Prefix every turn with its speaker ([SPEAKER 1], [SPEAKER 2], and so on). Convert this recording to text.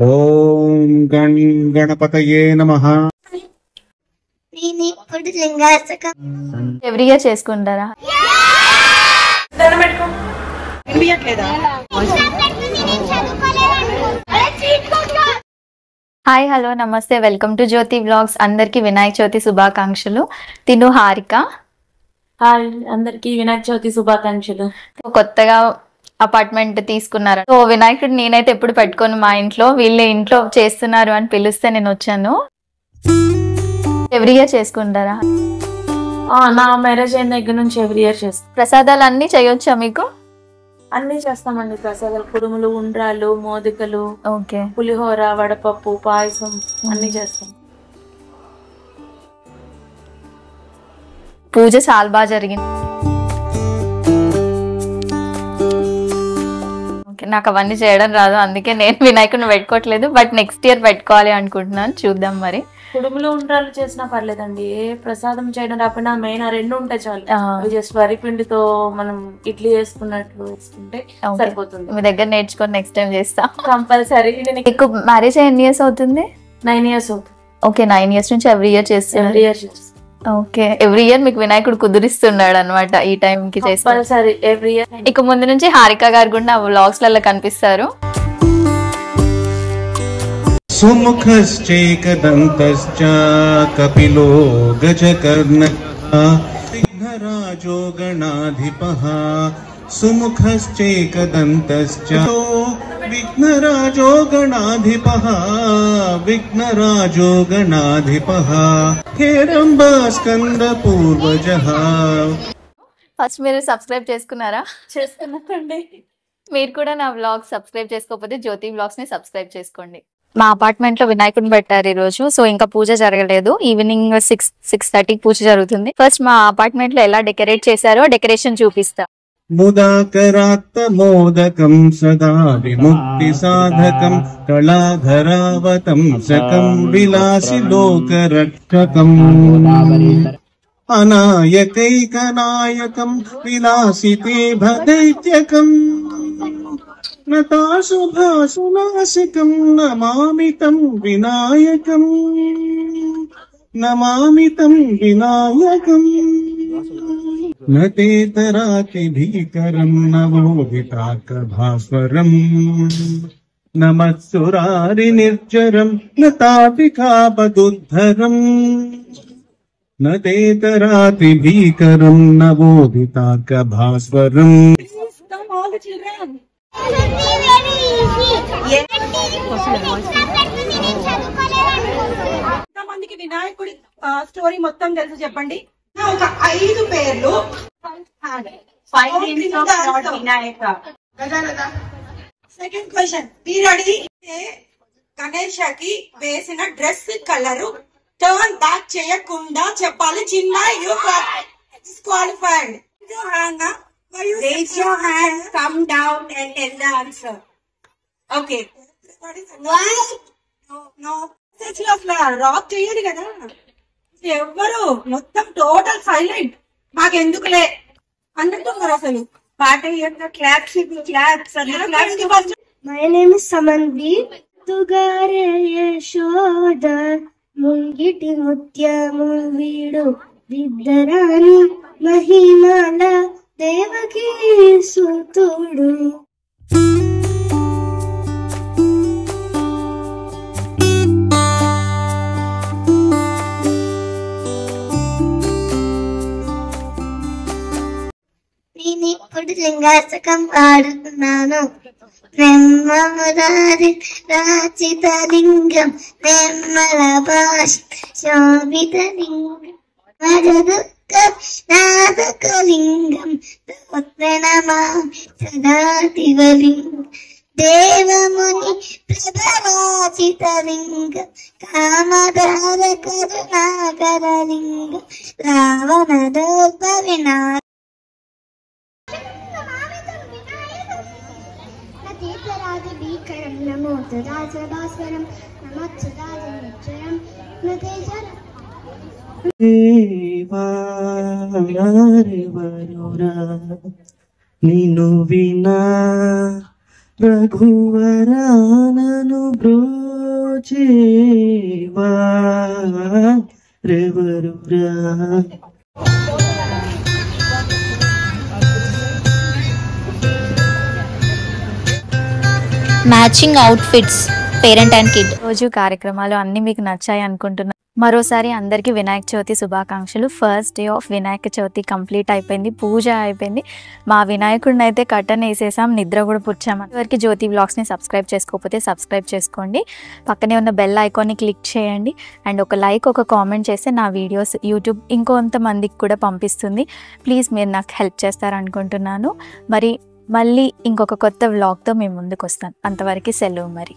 [SPEAKER 1] ఓం గం గణపతయే నమః.
[SPEAKER 2] ఎవ్రీ ఇయర్ చేసుకుంటారా? హాయ్ హలో నమస్తే, వెల్కమ్ టు జ్యోతి వ్లాగ్స్. అందరికి వినాయక చవితి శుభాకాంక్షలు. తిను హారిక.
[SPEAKER 3] హాయ్ అందరికి వినాయక చవితి శుభాకాంక్షలు.
[SPEAKER 2] కొత్తగా అపార్ట్మెంట్ తీసుకున్నారు. సో వినాయకుడు నేనైతే ఎప్పుడు పెట్టుకోను మా ఇంట్లో, వీళ్ళు ఇంట్లో చేస్తున్నారు అని పిలిస్తే నేను వచ్చాను. ఎవ్రీ ఇయర్ చేసుకుంటారా?
[SPEAKER 3] నా మ్యారేజ్ అయిన దగ్గర నుంచి ఎవ్రీ ఇయర్ చేస్తాం.
[SPEAKER 2] ప్రసాదాలు అన్ని చేయొచ్చా మీకు?
[SPEAKER 3] అన్ని చేస్తామండి. ప్రసాదాలు, కుడుములు, ఉండ్రాలు, మోదికలు,
[SPEAKER 2] ఓకే,
[SPEAKER 3] పులిహోర, వడపప్పు, పాయసం అన్ని చేస్తాం.
[SPEAKER 2] పూజ చాలా బాగా జరిగింది. ఓకే, నాకు అవన్నీ చేయడం రాదు, అందుకే నేను వినాయకుడిని పెట్టుకోవట్లేదు. బట్ నెక్స్ట్ ఇయర్ పెట్టుకోవాలి అనుకుంటున్నాను, చూద్దాం మరి.
[SPEAKER 3] కుడుములు, ఉండ్రాలు చేసినా పర్లేదండి. ఏ ప్రసాదం చేయడం రాకపోయినా మెయిన్ ఆ రెండు ఉంటాయి చాలు. అవి జస్ట్ వరి పిండితో మనం ఇడ్లీ వేసుకున్నట్లు వేసుకుంటే సరిపోతుంది.
[SPEAKER 2] మీ దగ్గర నేర్చుకొని నెక్స్ట్ టైం చేస్తా
[SPEAKER 3] కంపల్సరీ.
[SPEAKER 2] మీకు మ్యారేజ్ ఎన్ని ఇయర్స్ అవుతుంది?
[SPEAKER 3] 9 years అవుతుంది.
[SPEAKER 2] ఓకే, 9 years నుంచి ఎవ్రీ ఇయర్ చేస్తాను.
[SPEAKER 3] ఎవ్రీ ఇయర్ చేస్తాం.
[SPEAKER 2] ఓకే, ఎవ్రీ ఇయర్ మీకు వినాయకుడు కుదిరిస్తున్నాడు అనమాట ఈ టైం కి చేస్తారు.
[SPEAKER 3] సరే, ఎవ్రీ ఇయర్.
[SPEAKER 2] ఇక ముందు నుంచి హారిక గారు కూడా వ్లాగ్స్ లలో కనిపిస్తారు.
[SPEAKER 1] సుముఖశ్చైకదంతశ్చ కపిలో గజకర్ణకః విఘ్నరాజో గణాధిపః. సుముఖశ్చైకదంతశ్చ విఘ్నరాజో గణాధిపః. విఘ్నరాజో గణాధిపః హేరంబా స్కంద పూర్వజః.
[SPEAKER 2] ఫస్ట్ మీరు సబ్స్క్రైబ్ చేసుకున్నారా?
[SPEAKER 3] చేసుకున్నానండి.
[SPEAKER 2] మీరు కూడా నా వ్లాగ్ సబ్స్క్రైబ్ చేసుకోకపోతే జ్యోతి వ్లాగ్స్ ని సబ్స్క్రైబ్ చేసుకోండి. మా అపార్ట్మెంట్ లో వినాయకుడిని పెట్టారు ఈ రోజు. సో ఇంకా పూజ జరగలేదు. ఈవినింగ్ 6:30 పూజ జరుగుతుంది. ఫస్ట్ మా అపార్ట్మెంట్ లో ఎలా డెకరేట్ చేశారో డెకరేషన్ చూపిస్తా.
[SPEAKER 1] ముదాకరాత్త మోదకం సదా విముక్తి సాధకం కళాధరావతం సకం విలాసి లోకరక్షకం అనాయకైకనాయకం విలాసితే భదైత్యకం నతాశుభాసునాసికం నమామితం వినాయకం. నమామితం వినాయకం నతేతరాతి భీకరం నవోదితాకభాస్వరం నమత్సురారి నిర్జరం నతాపికాపదుద్ధరం. నతేతరాతి భీకరం నవోదితాకభాస్వరం.
[SPEAKER 4] ఎంతమందికి వినాయకుడి స్టోరీ మొత్తం తెలుసు చెప్పండి. ఒక 5 పేర్లు. వినాయక. సెకండ్ క్వశ్చన్, మీరు అడిగితే గణేషకి వేసిన డ్రెస్ కలరు టర్న్ బ్యాక్ చేయకుండా చెప్పాలి. చిన్న you disqualified. Raise your hand, come down and tell the answer. Okay. Why? No. Rock చెయ్యాలి కదా. ఎవ్వరు మొత్తం టోటల్ సైలెంట్. మాకెందుకులే అన్నట్టున్నారు అసలు. పాట claps.
[SPEAKER 5] My name is Samandeep. తుగారే యశోద ముంగిటి ముత్యము వీడు విద్యరాణి మహిమల దేవకీ సుతుడు. నేను ఇప్పుడు లింగాసకం ఆడుతున్నాను. బ్రహ్మమురారి రాచిత లింగం నిర్మల భాష శోభిత లింగం మరుదుఃఖ నాదకలింగం నమామి సదాశివలింగం దేవముని ప్రభవాచితలింగం కామధార కరుణాకరలింగం రావణ దోప వినా భీకరం నమో తదాసభాస్వరం నమత్సదాజనిశ్చయం
[SPEAKER 6] నిన్ను వినా
[SPEAKER 1] రఘువరానను బ్రోచేవా రెవరురా.
[SPEAKER 2] Matching outfits parent and kid. రోజు కార్యక్రమాలు అన్ని మీకు నచ్చాయి అనుకుంటున్నాను. మరోసారి అందరికీ వినాయక చవితి శుభాకాంక్షలు. First day of Vinayaka Chavithi complete అయిపోయింది, పూజ అయిపోయింది. మా వినాయకుడిని అయితే కట్టన్ వేసేసాం, నిద్ర కూడా పుచ్చాము. ఇవరికి జ్యోతి వ్లాగ్స్ని సబ్స్క్రైబ్ చేసుకోకపోతే సబ్స్క్రైబ్ చేసుకోండి. పక్కనే ఉన్న బెల్ ఐకాన్ని క్లిక్ చేయండి. అండ్ ఒక లైక్, ఒక కామెంట్ చేస్తే నా వీడియోస్ యూట్యూబ్ ఇంకొంతమందికి కూడా పంపిస్తుంది. ప్లీజ్ మీరు నాకు హెల్ప్ చేస్తారనుకుంటున్నాను. మళ్ళీ ఇంకొక కొత్త వ్లాగ్తో మేము ముందుకు వస్తాను. అంతవరకు సెలవు మరి.